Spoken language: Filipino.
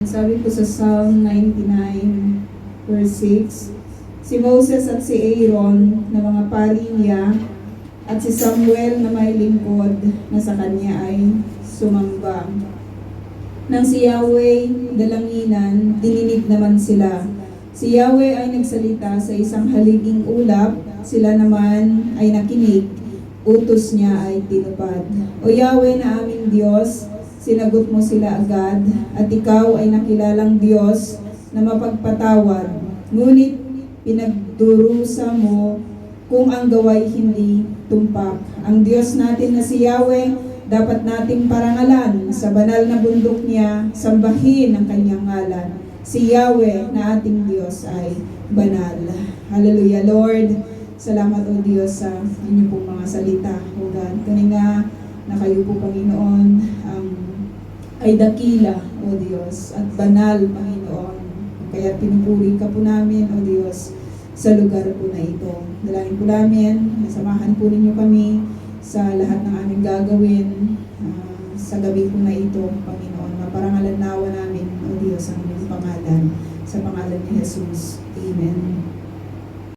Sabi ko sa Psalm 99 verse 6, si Moses at si Aaron na mga pari niya at si Samuel na may lingkod na sa kanya ay sumamba. Nang si Yahweh dalanginan, dininig naman sila. Si Yahweh ay nagsalita sa isang haliging ulap, sila naman ay nakinig, utos niya ay tinupad. O Yahweh na aming Diyos, sinagot mo sila agad, at ikaw ay nakilalang Diyos na mapagpatawad. Ngunit pinagdurusa mo kung ang gaway hindi tumpak. Ang Diyos natin na si Yahweh, dapat nating parangalan sa banal na bundok niya, sambahin ang kanyang ngalan. Si Yahweh na ating Diyos ay banal. Hallelujah, Lord. Salamat o Diyos sa inyong pong mga salita. O God, kanina na kayo po, Panginoon, ay dakila, O Diyos, at banal, Panginoon. Kaya pinupuri ka po namin, O Diyos, sa lugar po na ito. Dalangin po namin, nasamahan po ninyo kami sa lahat ng aming gagawin sa gabi po na ito, Panginoon. Maparangalan nawa namin, O Diyos, ang inyong pangalan. Sa pangalan ni Jesus. Amen.